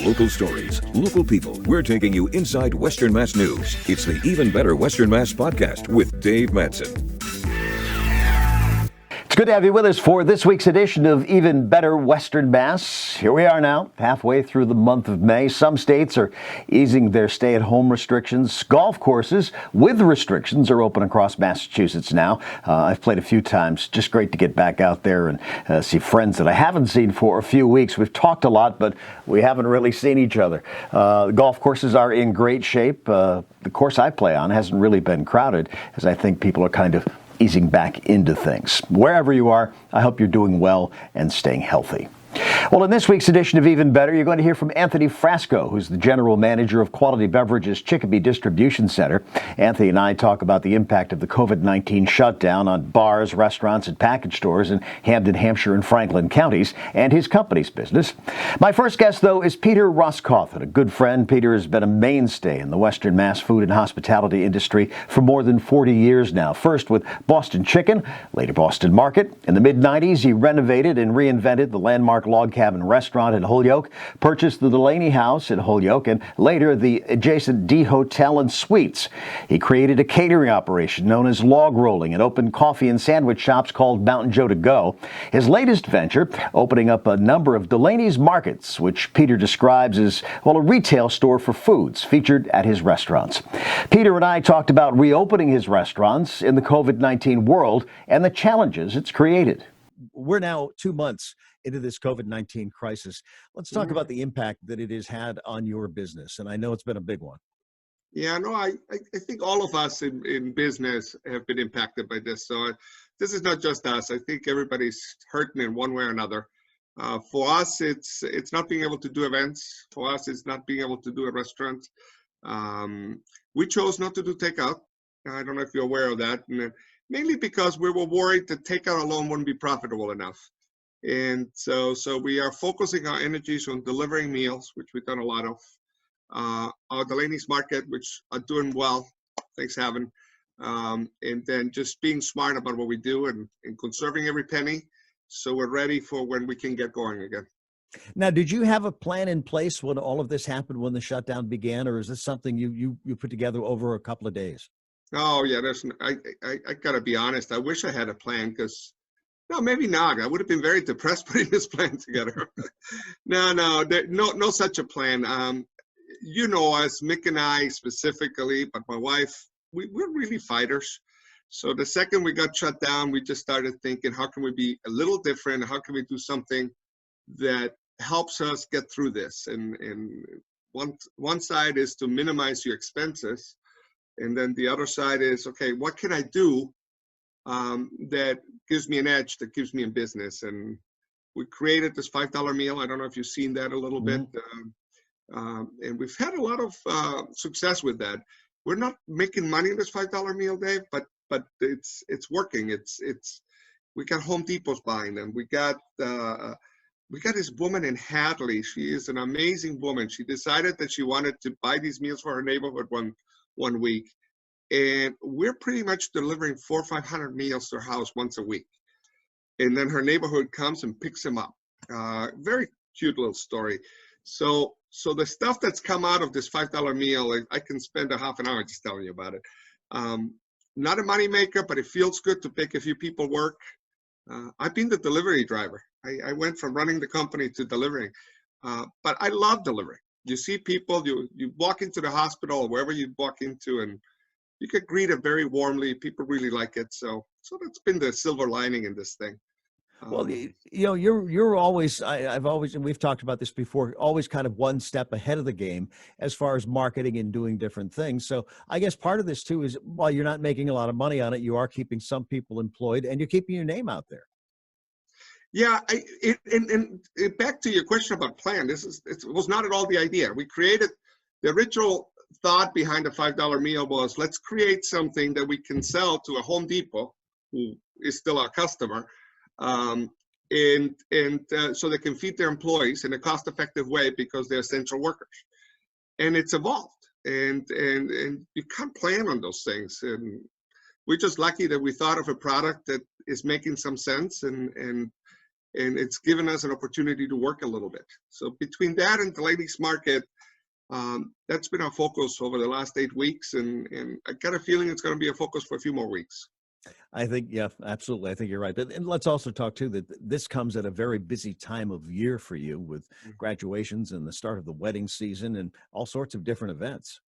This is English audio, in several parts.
Local stories, local people. We're taking you inside Western Mass news. It's the Even Better Western Mass podcast with Dave Madsen. It's good to have you with us for this week's edition of Even Better Western Mass. Here we are now, halfway through the month of May. Some states are easing their stay-at-home restrictions. Golf courses with restrictions are open across Massachusetts now. I've played a few times. Just great to get back out there and see friends that I haven't seen for a few weeks. We've talked a lot, but we haven't really seen each other. The golf courses are in great shape. The course I play on hasn't really been crowded, as I think people are kind of easing back into things. Wherever you are, I hope you're doing well and staying healthy. Well, in this week's edition of Even Better, you're going to hear from Anthony Frasco, who's the general manager of Quality Beverage's Chicopee Distribution Center. Anthony and I talk about the impact of the COVID-19 shutdown on bars, restaurants, and package stores in Hampden, Hampshire, and Franklin counties, and his company's business. My first guest, though, is Peter Rosskothen, a good friend. Peter has been a mainstay in the Western Mass food and hospitality industry for more than 40 years now. First with Boston Chicken, later Boston Market. In the mid-90s, he renovated and reinvented the landmark log cabin restaurant in Holyoke, purchased the Delany House in Holyoke, and later the adjacent D Hotel and Suites. He created a catering operation known as Log Rolling and opened coffee and sandwich shops called Mountain Joe to Go. His latest venture, opening up a number of Delaney's markets, which Peter describes as, well, a retail store for foods featured at his restaurants. Peter and I talked about reopening his restaurants in the COVID-19 world and the challenges it's created. We're now 2 months into this COVID-19 crisis. Let's talk about the impact that it has had on your business. And I know it's been a big one. Yeah, no, I think all of us in business have been impacted by this. So this is not just us. I think everybody's hurting in one way or another. For us, it's not being able to do events. For us, it's not being able to do a restaurant. We chose not to do takeout. I don't know if you're aware of that. And mainly because we were worried that takeout alone wouldn't be profitable enough. And so we are focusing our energies on delivering meals, which we've done a lot of. Our Delaney's Market, which are doing well, thanks heaven. And then just being smart about what we do and conserving every penny. So we're ready for when we can get going again. Now, did you have a plan in place when all of this happened, when the shutdown began, or is this something you put together over a couple of days? Oh yeah, I gotta be honest. I wish I had a plan because, no, maybe not. I would have been very depressed putting this plan together. No such a plan. You know us, Mick and I specifically, but my wife, we're really fighters. So the second we got shut down, we just started thinking, how can we be a little different? How can we do something that helps us get through this? And one side is to minimize your expenses. And then the other side is, okay, what can I do that gives me an edge, that keeps me in business? And we created this $5 meal. I don't know if you've seen that a little bit. And we've had a lot of success with that. We're not making money in this $5 meal, Dave, but it's working. We got Home Depot's buying them. We got this woman in Hadley. She is an amazing woman. She decided that she wanted to buy these meals for her neighborhood one week, and we're pretty much delivering 400 or 500 meals to her house once a week, and then her neighborhood comes and picks them up. Very cute little story. So the stuff that's come out of this $5 meal, I can spend a half an hour just telling you about it. Not a money maker, but it feels good to make a few people work. I've been the delivery driver. I went from running the company to delivering, but I love delivering. You see people, you walk into the hospital or wherever you walk into, and you get greeted very warmly. People really like it. So that's been the silver lining in this thing. Well, you're always, I've always, and we've talked about this before, always kind of one step ahead of the game as far as marketing and doing different things. So I guess part of this too is, while you're not making a lot of money on it, you are keeping some people employed and you're keeping your name out there. Yeah, and back to your question about plan, it was not at all the idea. We created, the original thought behind the $5 meal was, let's create something that we can sell to a Home Depot, who is still our customer, so they can feed their employees in a cost-effective way because they're essential workers. And it's evolved, and you can't plan on those things. And we're just lucky that we thought of a product that is making some sense, and and it's given us an opportunity to work a little bit. So between that and the ladies market, that's been our focus over the last 8 weeks, and I got a feeling it's going to be a focus for a few more weeks. I think, yeah, absolutely. I think you're right. But and let's also talk too that this comes at a very busy time of year for you with graduations and the start of the wedding season and all sorts of different events.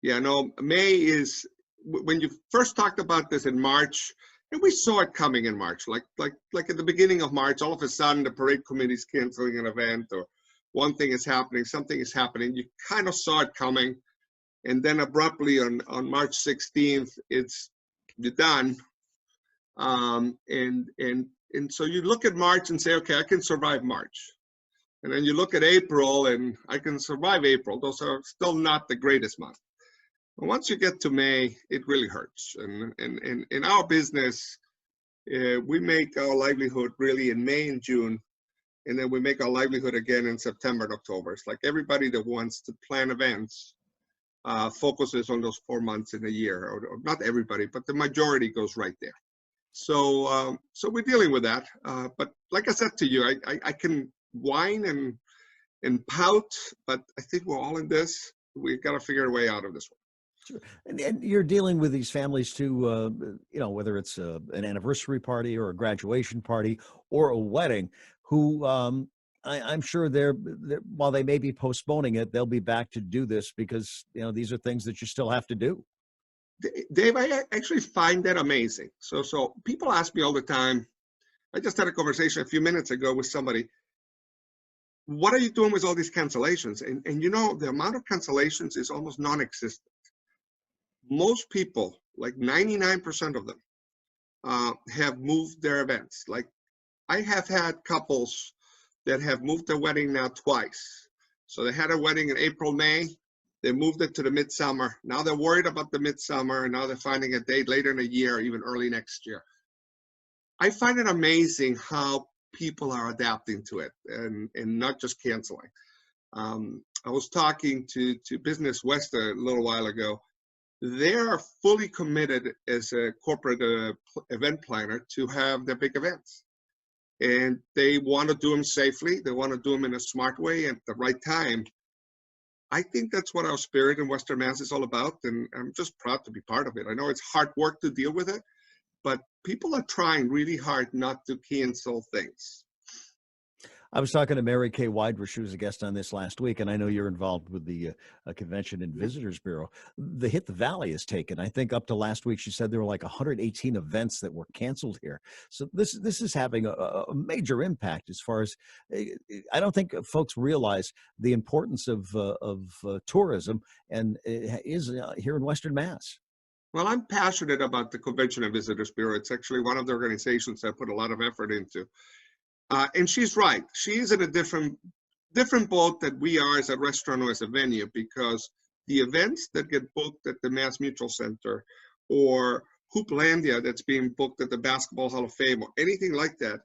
Yeah, no, May is when you first talked about this in March, and we saw it coming in March, like at the beginning of March, all of a sudden the parade committee is canceling an event, or one thing is happening, something is happening. You kind of saw it coming, and then abruptly on March 16th, you're done. And so you look at March and say, okay, I can survive March. And then you look at April and I can survive April. Those are still not the greatest months. But once you get to May, it really hurts. And in our business, we make our livelihood really in May and June. And then we make our livelihood again in September and October. It's like everybody that wants to plan events focuses on those 4 months in a year, or not everybody, but the majority goes right there. So we're dealing with that. But like I said to you, I can whine and pout, but I think we're all in this. We've got to figure a way out of this one. Sure. And you're dealing with these families too, whether it's an anniversary party or a graduation party or a wedding, who I'm sure they're while they may be postponing it, they'll be back to do this because, these are things that you still have to do. Dave, I actually find that amazing. So people ask me all the time. I just had a conversation a few minutes ago with somebody. What are you doing with all these cancellations? And the amount of cancellations is almost non-existent. Most people, like 99% of them, have moved their events. Like I have had couples that have moved their wedding now twice. So they had a wedding in April, May. They moved it to the midsummer. Now they're worried about the midsummer, and now they're finding a date later in the year, even early next year. I find it amazing how people are adapting to it and not just canceling. I was talking to Business West a little while ago. They are fully committed as a corporate event planner to have their big events. And they want to do them safely. They want to do them in a smart way at the right time. I think that's what our spirit in Western Mass is all about, and I'm just proud to be part of it. I know it's hard work to deal with it, but people are trying really hard not to cancel things. I was talking to Mary Kay Wydrish, who was a guest on this last week, and I know you're involved with the Convention and Visitors Bureau. The hit the Valley has taken. I think up to last week, she said there were like 118 events that were canceled here. So this is having a major impact as far as I don't think folks realize the importance of tourism and is here in Western Mass. Well, I'm passionate about the Convention and Visitors Bureau. It's actually one of the organizations I put a lot of effort into. And she's right. She's in a different boat that we are as a restaurant or as a venue, because the events that get booked at the Mass Mutual Center or Hooplandia that's being booked at the Basketball Hall of Fame or anything like that,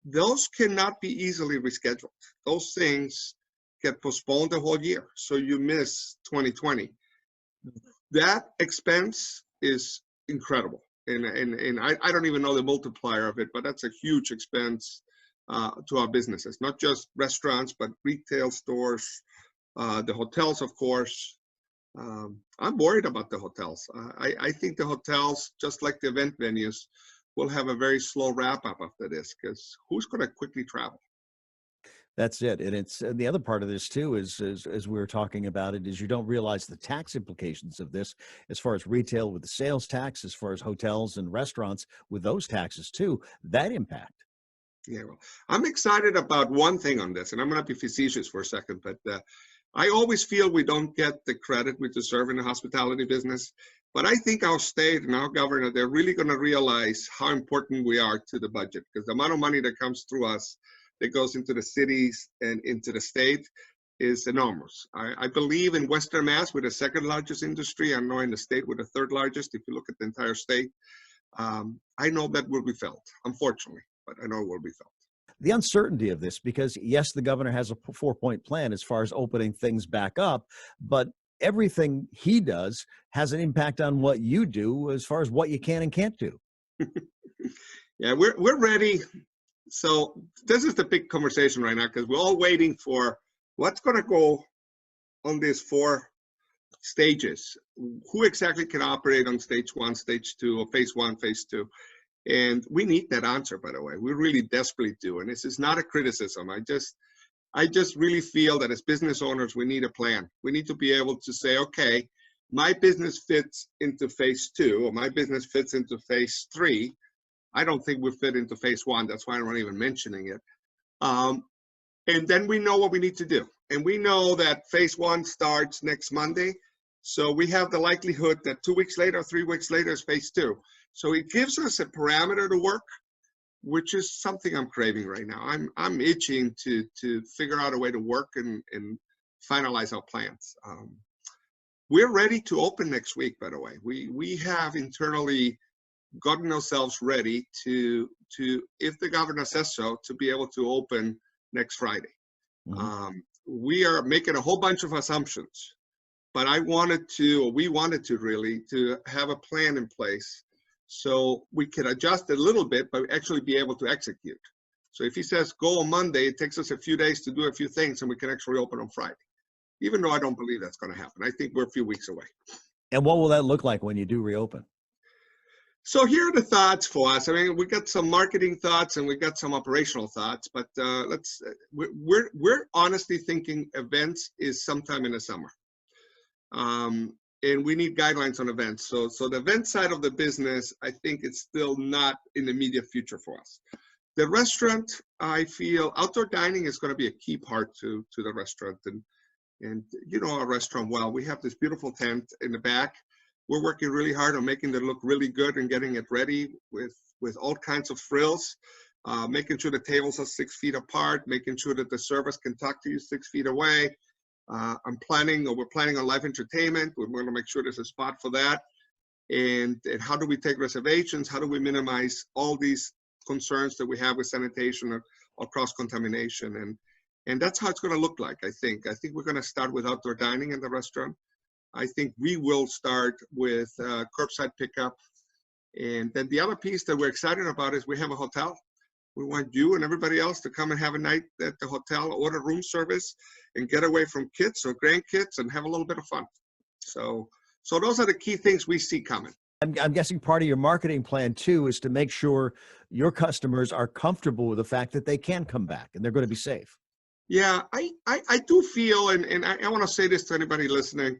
those cannot be easily rescheduled. Those things get postponed the whole year. So you miss 2020. That expense is incredible. And I don't even know the multiplier of it, but that's a huge expense to our businesses, not just restaurants, but retail stores, the hotels, of course. I'm worried about the hotels. I think the hotels, just like the event venues, will have a very slow wrap up after this, because who's going to quickly travel? That's it. And it's the other part of this too is as we were talking about it, is you don't realize the tax implications of this as far as retail with the sales tax, as far as hotels and restaurants with those taxes too, that impact. Yeah, well, I'm excited about one thing on this, and I'm going to be facetious for a second, but I always feel we don't get the credit we deserve in the hospitality business. But I think our state and our governor, they're really going to realize how important we are to the budget, because the amount of money that comes through us that goes into the cities and into the state is enormous. I believe in Western Mass, we're the second largest industry. I know in the state we're the third largest if you look at the entire state. I know that will be felt, unfortunately, but I know it will be felt. The uncertainty of this, because yes, the governor has a 4-point plan as far as opening things back up, but everything he does has an impact on what you do as far as what you can and can't do. Yeah, we're ready. So this is the big conversation right now, because we're all waiting for what's going to go on these 4 stages. Who exactly can operate on stage 1, stage 2, or phase 1, phase 2? And we need that answer, by the way. We really desperately do. And this is not a criticism. I just really feel that as business owners, we need a plan. We need to be able to say, okay, my business fits into phase 2, or my business fits into phase 3. I don't think we fit into phase 1. That's why I'm not even mentioning it. And then we know what we need to do. And we know that phase 1 starts next Monday. So we have the likelihood that 2 weeks later, 3 weeks later is phase 2. So it gives us a parameter to work, which is something I'm craving right now. I'm itching to figure out a way to work and finalize our plans. We're ready to open next week, by the way. We have internally gotten ourselves ready to, if the governor says so, to be able to open next Friday. Mm-hmm. We are making a whole bunch of assumptions, but we wanted to really to have a plan in place so we can adjust a little bit, but actually be able to execute. So if he says go on Monday, it takes us a few days to do a few things, and we can actually open on Friday, even though I don't believe that's going to happen. I think we're a few weeks away. And what will that look like when you do reopen? So here are the thoughts for us. I mean, we got some marketing thoughts and we got some operational thoughts, but we're honestly thinking events is sometime in the summer. And we need guidelines on events. So the event side of the business, I think it's still not in the immediate future for us. The restaurant, I feel outdoor dining is going to be a key part to the restaurant. And you know our restaurant well. We have this beautiful tent in the back. We're working really hard on making it look really good and getting it ready with all kinds of frills, making sure the tables are 6 feet apart, making sure that the servers can talk to you 6 feet away. We're planning on live entertainment. We're going to make sure there's a spot for that. And how do we take reservations? How do we minimize all these concerns that we have with sanitation or cross-contamination? And that's how it's going to look like, I think. I think we're going to start with outdoor dining in the restaurant. I think we will start with curbside pickup. And then the other piece that we're excited about is we have a hotel. We want you and everybody else to come and have a night at the hotel, order room service, and get away from kids or grandkids and have a little bit of fun. So those are the key things we see coming. I'm guessing part of your marketing plan, too, is to make sure your customers are comfortable with the fact that they can come back and they're going to be safe. Yeah, I do feel, and I want to say this to anybody listening,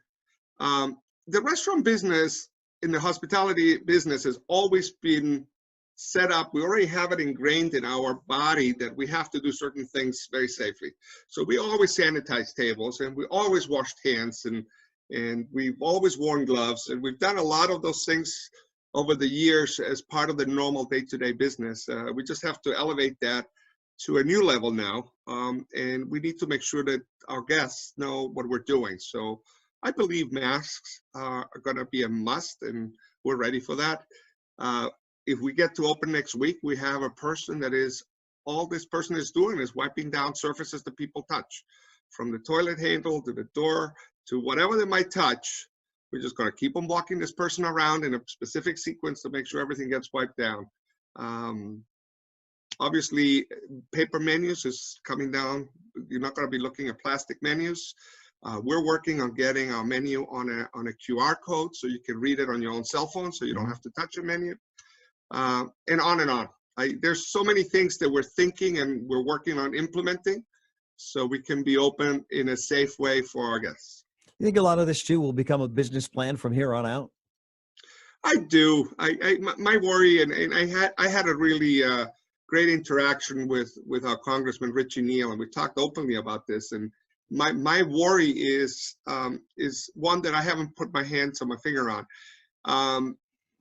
the restaurant business in the hospitality business has always been set up. We already have it ingrained in our body that we have to do certain things very safely. So we always sanitize tables, and we always washed hands, and we've always worn gloves, and we've done a lot of those things over the years as part of the normal day-to-day business. We just have to elevate that to a new level now, and we need to make sure that our guests know what we're doing. So I believe masks are going to be a must, and we're ready for that. If we get to open next week, we have a person that is, all this person is doing is wiping down surfaces that people touch, from the toilet handle to the door to whatever they might touch. We're just going to keep on walking this person around in a specific sequence to make sure everything gets wiped down. Obviously, paper menus is coming down. You're not going to be looking at plastic menus. We're working on getting our menu on a QR code so you can read it on your own cell phone so you don't have to touch a menu. And on and on. There's so many things that we're thinking and we're working on implementing so we can be open in a safe way for our guests. You think a lot of this too will become a business plan from here on out? I do. My worry, and I had a really great interaction with our Congressman Richie Neal, and we talked openly about this. And my worry is one that I haven't put my finger on.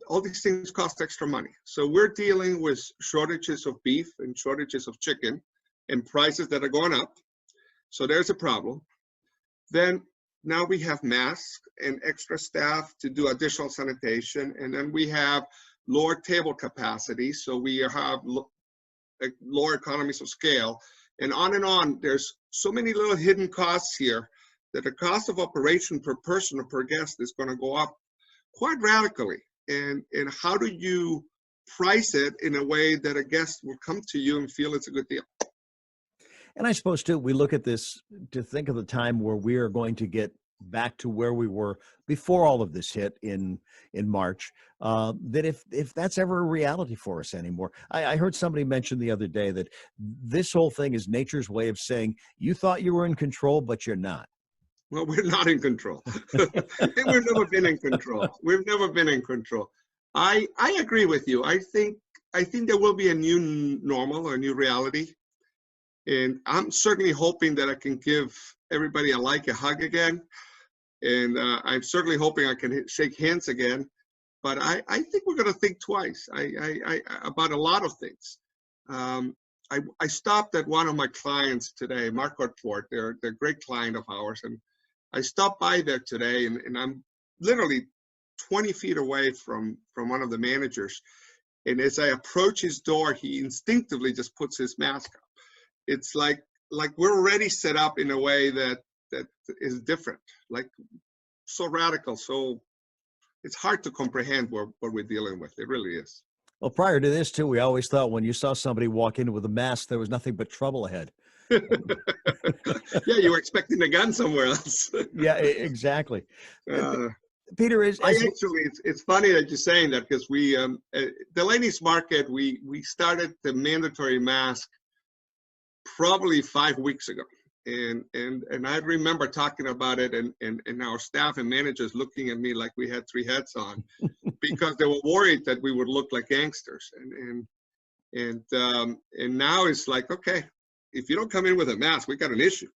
All these things cost extra money. So we're dealing with shortages of beef and shortages of chicken and prices that are going up. So there's a problem. Then now we have masks and extra staff to do additional sanitation. And then we have lower table capacity. So we have lower economies of scale. And on. There's so many little hidden costs here that the cost of operation per person or per guest is going to go up quite radically. And how do you price it in a way that a guest will come to you and feel it's a good deal. And I suppose too, we look at this to think of the time where we are going to get back to where we were before all of this hit in March. That if that's ever a reality for us anymore, I heard somebody mention the other day that this whole thing is nature's way of saying you thought you were in control, but you're not. Well, we're not in control. We've never been in control. We've never been in control. I agree with you. I think there will be a new normal or a new reality. And I'm certainly hoping that I can give everybody a hug again. And I'm certainly hoping I can shake hands again. But I think we're going to think twice about a lot of things. I stopped at one of my clients today, Marquardt Ford. They're a great client of ours. And I stopped by there today, and I'm literally 20 feet away from one of the managers. And as I approach his door, he instinctively just puts his mask up. It's like we're already set up in a way that is different, like so radical. So it's hard to comprehend what we're dealing with. It really is. Well, prior to this too, we always thought when you saw somebody walk in with a mask, there was nothing but trouble ahead. Yeah, you were expecting a gun somewhere else. Yeah, exactly. Peter, it's funny that you're saying that, because we Delaney's Market, we started the mandatory mask probably 5 weeks ago, and I remember talking about it, and our staff and managers looking at me like we had three heads on, because they were worried that we would look like gangsters, and now it's like, okay, if you don't come in with a mask, we got an issue.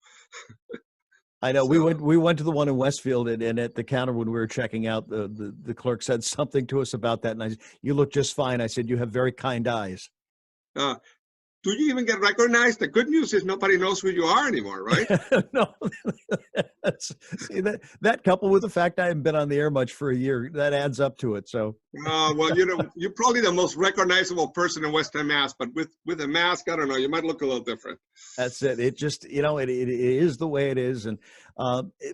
I know. So, we went to the one in Westfield, and at the counter when we were checking out, the clerk said something to us about that, and I said, "You look just fine." I said, "You have very kind eyes." Do you even get recognized? The good news is nobody knows who you are anymore, right? No. See, that coupled with the fact I haven't been on the air much for a year, that adds up to it. So. Well, you're probably the most recognizable person in Western Mass, but with a mask, I don't know, you might look a little different. That's it. It just, it is the way it is. And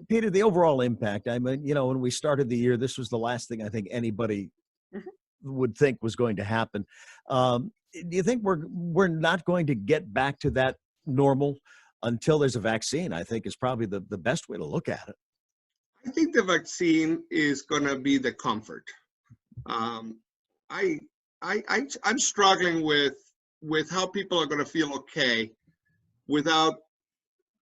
Peter, the overall impact, I mean, when we started the year, this was the last thing I think anybody would think was going to happen. Do you think we're not going to get back to that normal until there's a vaccine? I think is probably the best way to look at it. I think the vaccine is going to be the comfort. I'm struggling with how people are going to feel okay without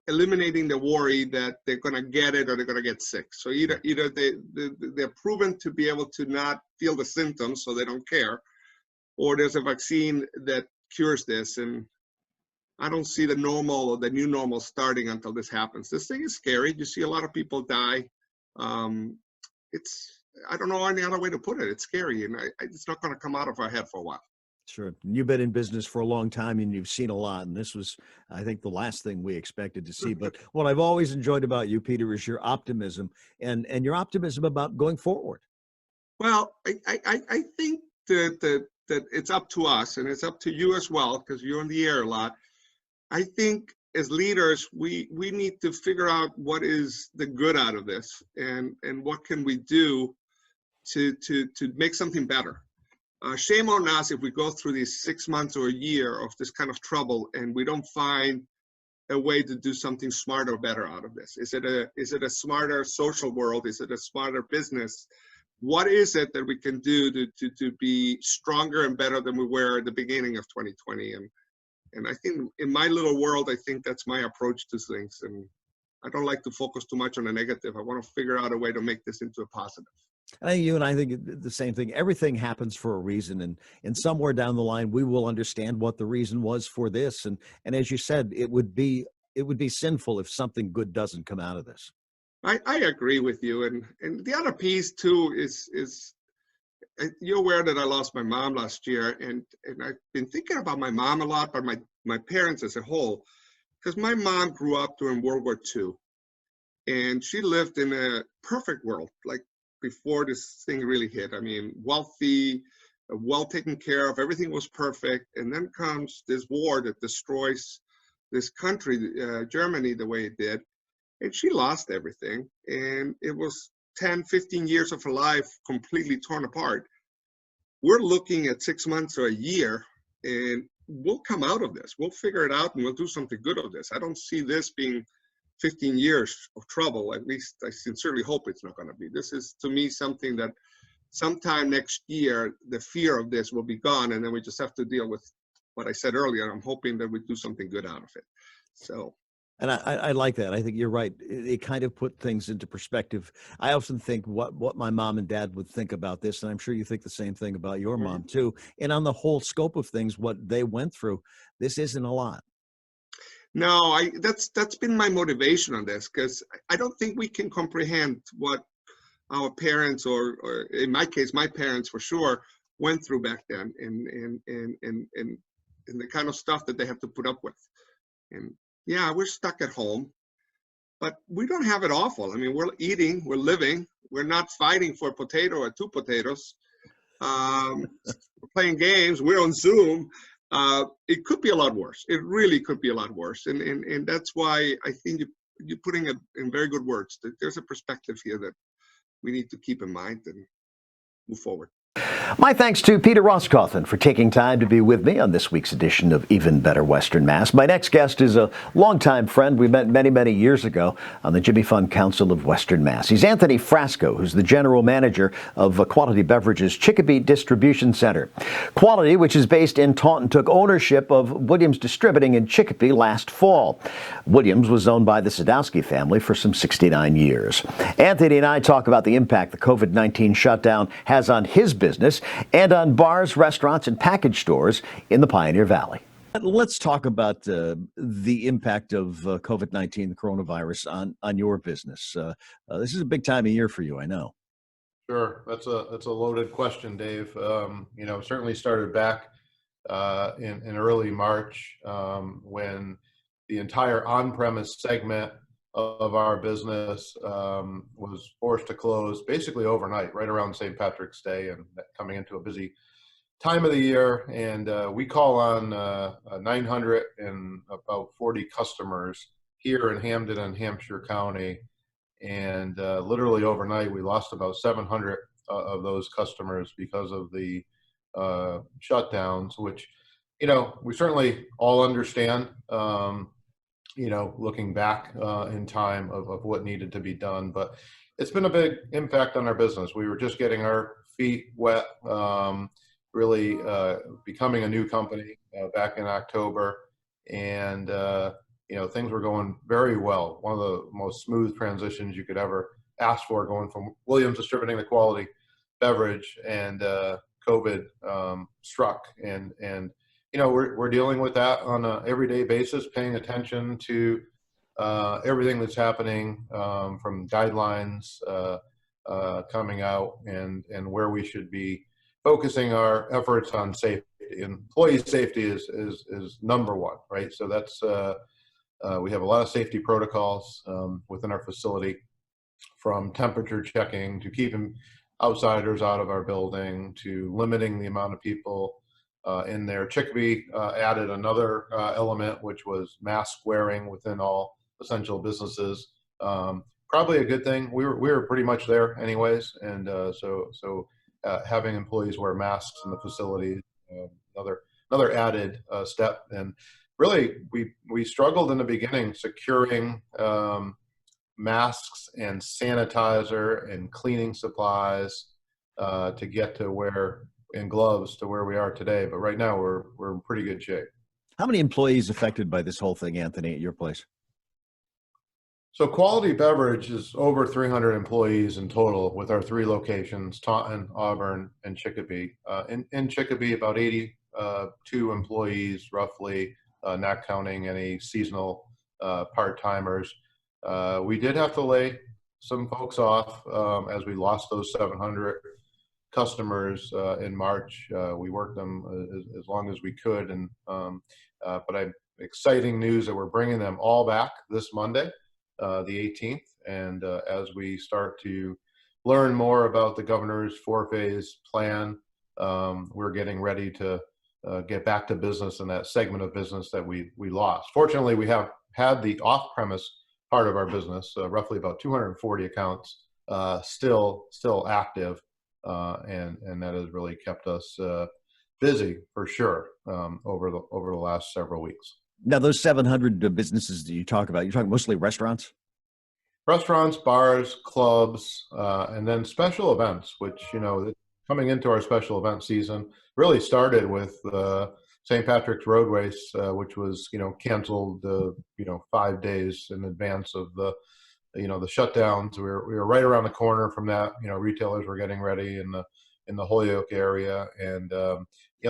eliminating the worry that they're going to get it or they're going to get sick. So either they're proven to be able to not feel the symptoms, so they don't care, or there's a vaccine that cures this. And I don't see the normal or the new normal starting until this happens. This thing is scary. You see a lot of people die. I don't know any other way to put it. It's scary, and it's not going to come out of our head for a while. Sure. You've been in business for a long time, and you've seen a lot, and this was, I think, the last thing we expected to see. But what I've always enjoyed about you, Peter, is your optimism and your optimism about going forward. Well, I think that it's up to us, and it's up to you as well, because you're on the air a lot. I think as leaders, we need to figure out what is the good out of this, and what can we do to make something better. Shame on us if we go through these 6 months or a year of this kind of trouble and we don't find a way to do something smarter or better out of this. Is it a smarter social world? Is it a smarter business? What is it that we can do to be stronger and better than we were at the beginning of 2020? And I think in my little world, I think that's my approach to things. And I don't like to focus too much on the negative. I want to figure out a way to make this into a positive. I think you and I think the same thing. Everything happens for a reason, and somewhere down the line, we will understand what the reason was for this. And as you said, it would be sinful if something good doesn't come out of this. I agree with you. And the other piece too is you're aware that I lost my mom last year, and I've been thinking about my mom a lot, but my parents as a whole, because my mom grew up during World War II, and she lived in a perfect world, like before this thing really hit. I mean, wealthy, well taken care of, everything was perfect, and then comes this war that destroys this country, Germany, the way it did, and she lost everything, and it was 10, 15 years of her life completely torn apart. we're looking at 6 months or a year, and we'll come out of this. We'll figure it out, and we'll do something good of this. I don't see this being 15 years of trouble. At least I sincerely hope it's not going to be. This is, to me, something that sometime next year, the fear of this will be gone, and then we just have to deal with what I said earlier. I'm hoping that we do something good out of it. So. And I like that. I think you're right. It kind of put things into perspective. I often think what my mom and dad would think about this, and I'm sure you think the same thing about your mom too. And on the whole scope of things, what they went through, this isn't a lot. No, that's been my motivation on this, because I don't think we can comprehend what our parents, or in my case, my parents for sure, went through back then, and the kind of stuff that they have to put up with. And yeah, we're stuck at home, but we don't have it awful. I mean, we're eating, we're living, we're not fighting for a potato or 2 potatoes. We're playing games, we're on Zoom. It could be a lot worse. It really could be a lot worse. And that's why I think you're putting it in very good words. That there's a perspective here that we need to keep in mind and move forward. My thanks to Peter Rosskothen for taking time to be with me on this week's edition of Even Better Western Mass. My next guest is a longtime friend. We met many, many years ago on the Jimmy Fund Council of Western Mass. He's Anthony Frasco, who's the general manager of Quality Beverage's Chicopee Distribution Center. Quality, which is based in Taunton, took ownership of Williams Distributing in Chicopee last fall. Williams was owned by the Sadowski family for some 69 years. Anthony and I talk about the impact the COVID-19 shutdown has on his business and on bars, restaurants, and package stores in the Pioneer Valley. Let's talk about the impact of COVID-19, the coronavirus, on your business. This is a big time of year for you, I know. Sure, that's a loaded question, Dave. Certainly started back in early March when the entire on-premise segment of our business was forced to close basically overnight, right around St. Patrick's Day, and coming into a busy time of the year. And we call on 940 customers here in Hampden and Hampshire County. And literally overnight, we lost about 700 of those customers because of the shutdowns, which, we certainly all understand. Looking back in time of what needed to be done. But it's been a big impact on our business. We were just getting our feet wet, really becoming a new company back in October. And, things were going very well. One of the most smooth transitions you could ever ask for, going from Williams Distributing the Quality Beverage, and COVID struck. And we're dealing with that on an everyday basis, paying attention to everything that's happening from guidelines coming out, and where we should be focusing our efforts on safety. Employee safety is number one, right? So that's we have a lot of safety protocols within our facility, from temperature checking to keeping outsiders out of our building to limiting the amount of people in there. Chicopee added another element, which was mask wearing within all essential businesses. Probably a good thing. We were pretty much there anyways, and so having employees wear masks in the facility, another added step. And really, we struggled in the beginning securing masks and sanitizer and cleaning supplies to get to where, and gloves to where we are today. But right now we're in pretty good shape. How many employees affected by this whole thing, Anthony, at your place? So Quality Beverage is over 300 employees in total with our 3 locations, Taunton, Auburn, and Chicopee. In Chicopee, about 82 employees roughly, not counting any seasonal part-timers. We did have to lay some folks off as we lost those 700 customers in March. We worked them as long as we could, and but exciting news that we're bringing them all back this Monday, the 18th. And as we start to learn more about the governor's 4-phase plan, we're getting ready to get back to business in that segment of business that we lost. Fortunately, we have had the off-premise part of our business, roughly about 240 accounts, still active. and that has really kept us busy for sure over the last several weeks. Now, those 700 businesses that you talk about, you're talking mostly restaurants? Restaurants, bars, clubs, and then special events, which, coming into our special event season really started with St. Patrick's Road Race, which was, canceled, 5 days in advance of the shutdowns. We were right around the corner from that. Retailers were getting ready in the Holyoke area, and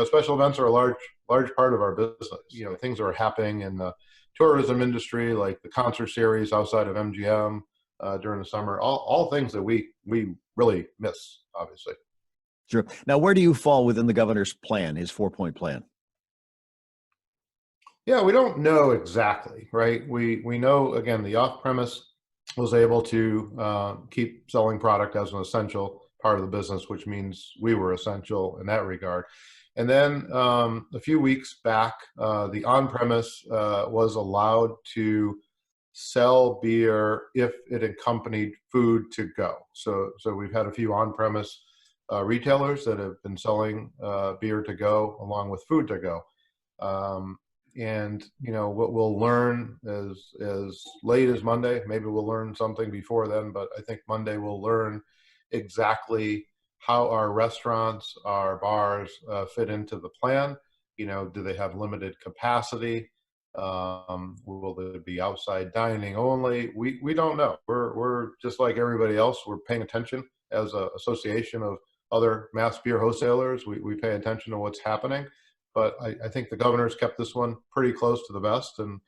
special events are a large part of our business. Things that are happening in the tourism industry, like the concert series outside of MGM during the summer, all things that we really miss, obviously. Sure. Now, where do you fall within the governor's plan, his 4-point plan? Yeah, we don't know exactly, right? We know, again, the off-premise was able to keep selling product as an essential part of the business, which means we were essential in that regard. And then a few weeks back, the on-premise was allowed to sell beer if it accompanied food to go. So we've had a few on-premise retailers that have been selling beer to go along with food to go. And what we'll learn as late as Monday, maybe we'll learn something before then, but I think Monday we'll learn exactly how our restaurants, our bars fit into the plan. Do they have limited capacity? Will there be outside dining only? We don't know. We're just like everybody else. We're paying attention as an association of other mass beer wholesalers. We pay attention to what's happening. But I think the governor's kept this one pretty close to the vest, and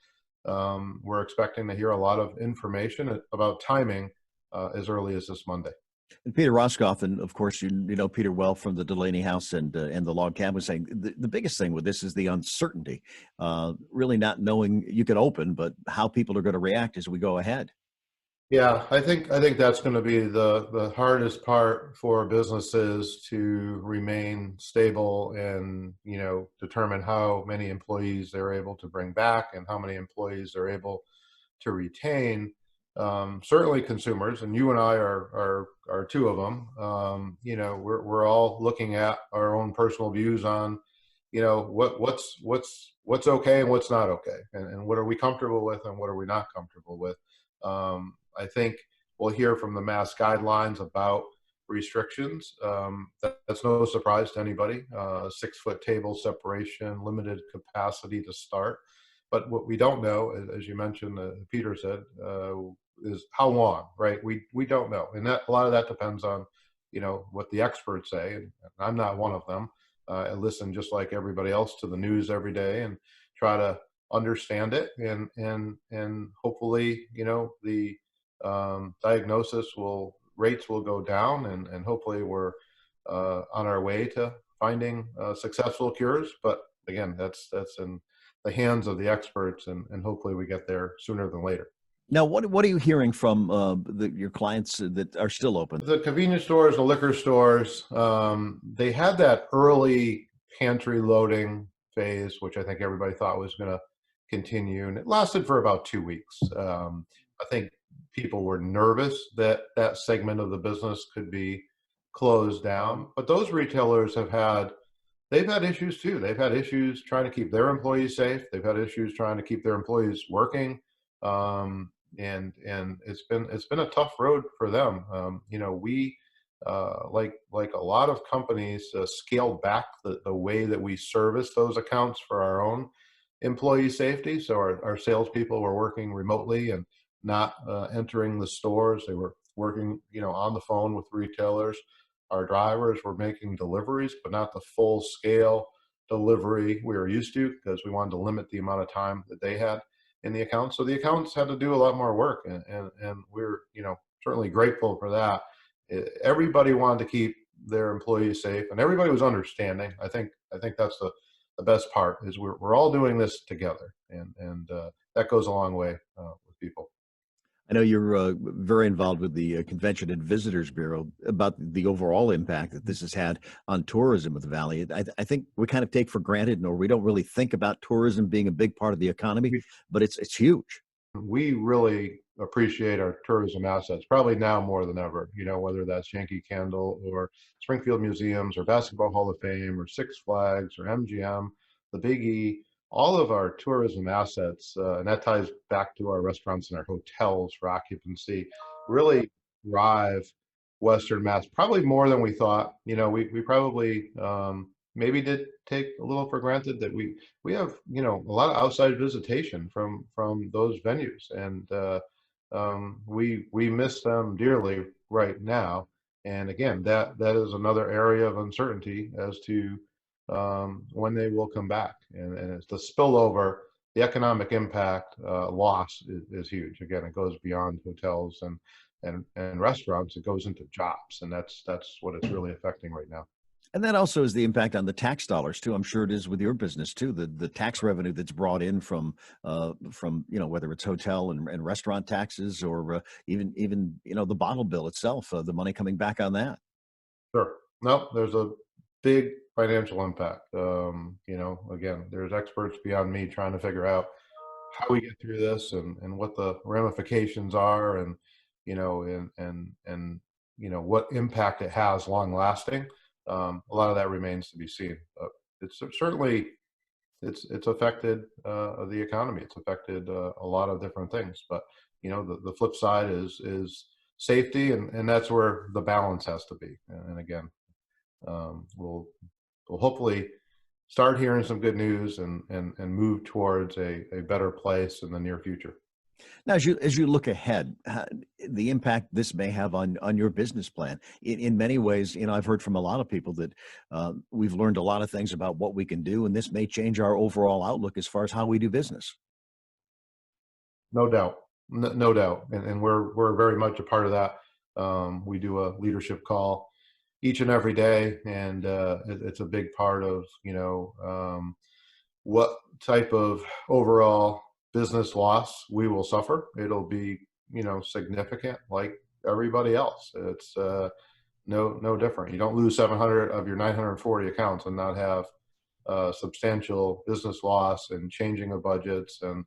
we're expecting to hear a lot of information about timing as early as this Monday. And Peter Rosskothen, of course, you know Peter well from the Delany House and the log cabin, was saying the biggest thing with this is the uncertainty, really not knowing you can open, but how people are going to react as we go ahead. Yeah, I think that's going to be the hardest part for businesses to remain stable and determine how many employees they're able to bring back and how many employees they're able to retain. Certainly consumers, and you and I are two of them. We're all looking at our own personal views on what's okay and what's not okay, and what are we comfortable with and what are we not comfortable with. I think we'll hear from the mass guidelines about restrictions. That's no surprise to anybody. 6-foot table separation, limited capacity to start. But what we don't know, as you mentioned, Peter said, is how long, right? We don't know. And a lot of that depends on, what the experts say. And I'm not one of them. I listen just like everybody else to the news every day and try to understand it. And hopefully, the diagnosis rates will go down, and hopefully we're on our way to finding successful cures. But again, that's in the hands of the experts, and hopefully we get there sooner than later. Now, what are you hearing from your clients that are still open? The convenience stores, the liquor stores, they had that early pantry loading phase, which I think everybody thought was going to continue, and it lasted for about 2 weeks. I think people were nervous that segment of the business could be closed down, but those retailers they've had issues too. They've had issues trying to keep their employees safe. They've had issues trying to keep their employees working. And it's been a tough road for them. We like a lot of companies scaled back the way that we service those accounts for our own employee safety. So our salespeople were working remotely and not entering the stores. They were working, on the phone with retailers. Our drivers were making deliveries, but not the full scale delivery we were used to, because we wanted to limit the amount of time that they had in the accounts. So the accounts had to do a lot more work, and we're, certainly grateful for that. Everybody wanted to keep their employees safe, and everybody was understanding. I think that's the best part, is we're all doing this together, and that goes a long way with people. I know you're very involved with the Convention and Visitors Bureau about the overall impact that this has had on tourism of the Valley. I think we kind of take for granted, or we don't really think about tourism being a big part of the economy, but it's huge. we really appreciate our tourism assets, probably now more than ever, whether that's Yankee Candle or Springfield Museums or Basketball Hall of Fame or Six Flags or MGM, the Big E, all of our tourism assets, and that ties back to our restaurants and our hotels for occupancy, really drive Western Mass, probably more than we thought. We probably maybe did take a little for granted that we have a lot of outside visitation from those venues, and we miss them dearly right now. And again, that is another area of uncertainty as to when they will come back, and it's the spillover, the economic impact loss is huge. Again, it goes beyond hotels and restaurants. It goes into jobs, and that's what it's really affecting right now. And that also is the impact on the tax dollars too. I'm sure it is with your business too. The tax revenue that's brought in from whether it's hotel and restaurant taxes or even the bottle bill itself, the money coming back on that. Sure. No, there's a big financial impact. Again, there's experts beyond me trying to figure out how we get through this and what the ramifications are, and what impact it has long lasting. A lot of that remains to be seen. It's certainly it's affected the economy. It's affected a lot of different things. But the flip side is safety, and that's where the balance has to be. And again, we'll hopefully start hearing some good news and move towards a better place in the near future. Now, as you look ahead, the impact this may have on your business plan, in many ways, I've heard from a lot of people that we've learned a lot of things about what we can do, and this may change our overall outlook as far as how we do business. No doubt, no doubt, and we're very much a part of that. We do a leadership call each and every day, and it's a big part of what type of overall business loss we will suffer. It'll be significant, like everybody else. It's no different. You don't lose 700 of your 940 accounts and not have substantial business loss and changing of budgets and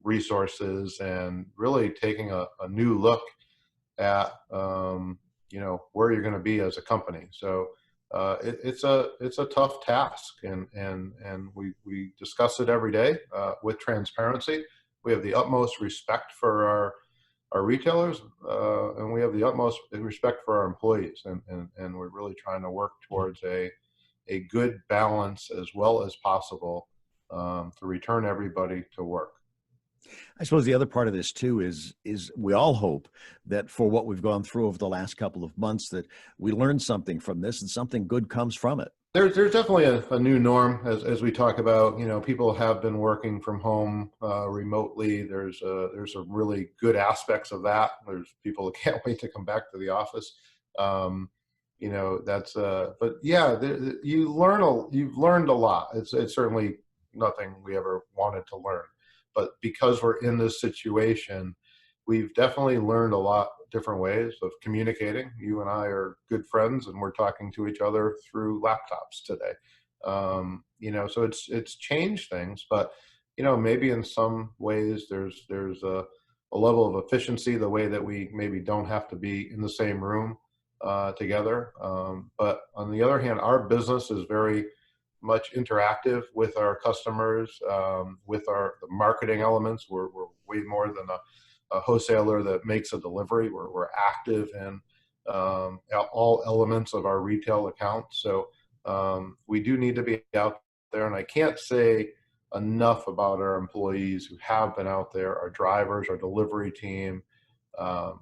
resources, and really taking a new look at where you're going to be as a company. So it's a tough task, and we discuss it every day with transparency. We have the utmost respect for our retailers, and we have the utmost respect for our employees, and we're really trying to work towards a good balance as well as possible to return everybody to work. I suppose the other part of this too is we all hope that for what we've gone through over the last couple of months, that we learn something from this and something good comes from it. There's definitely a new norm as we talk about. People have been working from home remotely. There's some really good aspects of that. There's people that can't wait to come back to the office. That's but yeah, you've learned a lot. It's certainly nothing we ever wanted to learn. But because we're in this situation, we've definitely learned a lot different ways of communicating. You and I are good friends, and we're talking to each other through laptops today. So it's changed things, but maybe in some ways there's a level of efficiency, the way that we maybe don't have to be in the same room together. But on the other hand, our business is very much interactive with our customers, with the marketing elements. We're way more than a wholesaler that makes a delivery. We're active in all elements of our retail accounts. So we do need to be out there, and I can't say enough about our employees who have been out there, our drivers, our delivery team,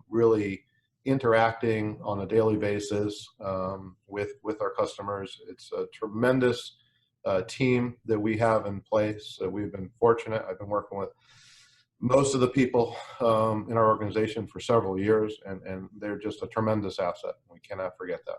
really interacting on a daily basis with our customers. It's a tremendous team that we have in place. We've been fortunate. I've been working with most of the people in our organization for several years, and they're just a tremendous asset. We cannot forget that.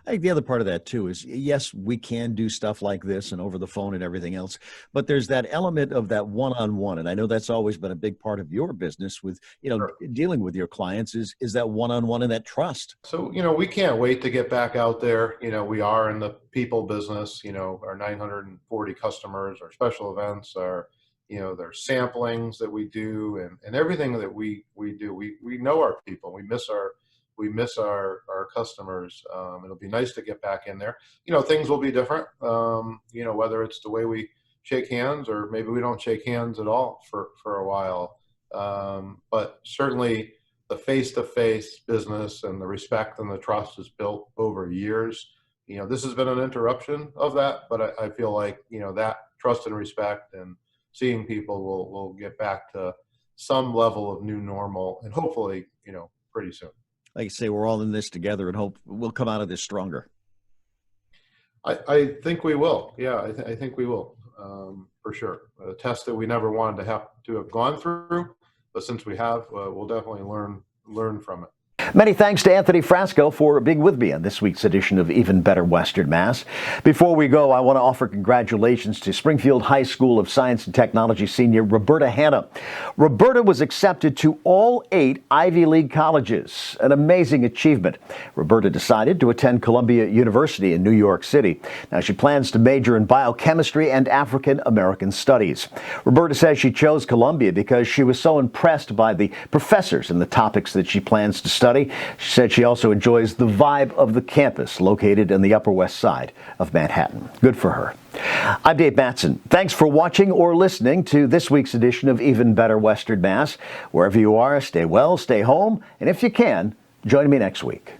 I think the other part of that too is, yes, we can do stuff like this and over the phone and everything else, but there's that element of that one-on-one. And I know that's always been a big part of your business with, Sure. dealing with your clients is that one-on-one and that trust. So, we can't wait to get back out there. We are in the people business. Our 940 customers, our special events, our there's samplings that we do, and everything that we do. We know our people. We miss our customers. It'll be nice to get back in there. Things will be different. Whether it's the way we shake hands, or maybe we don't shake hands at all for a while. But certainly the face-to-face business and the respect and the trust is built over years. This has been an interruption of that, but I feel like, that trust and respect and seeing people will get back to some level of new normal, and hopefully, pretty soon. Like you say, we're all in this together and hope we'll come out of this stronger. I think we will. Yeah, I think we will, for sure. A test that we never wanted to have gone through, but since we have, we'll definitely learn from it. Many thanks to Anthony Frasco for being with me on this week's edition of Even Better Western Mass. Before we go, I want to offer congratulations to Springfield High School of Science and Technology senior Roberta Hanna. Roberta was accepted to all 8 Ivy League colleges, an amazing achievement. Roberta decided to attend Columbia University in New York City. Now, she plans to major in biochemistry and African American studies. Roberta says she chose Columbia because she was so impressed by the professors and the topics that she plans to study. She said she also enjoys the vibe of the campus located in the Upper West Side of Manhattan. Good for her. I'm Dave Madsen. Thanks for watching or listening to this week's edition of Even Better Western Mass. Wherever you are, stay well, stay home, and if you can, join me next week.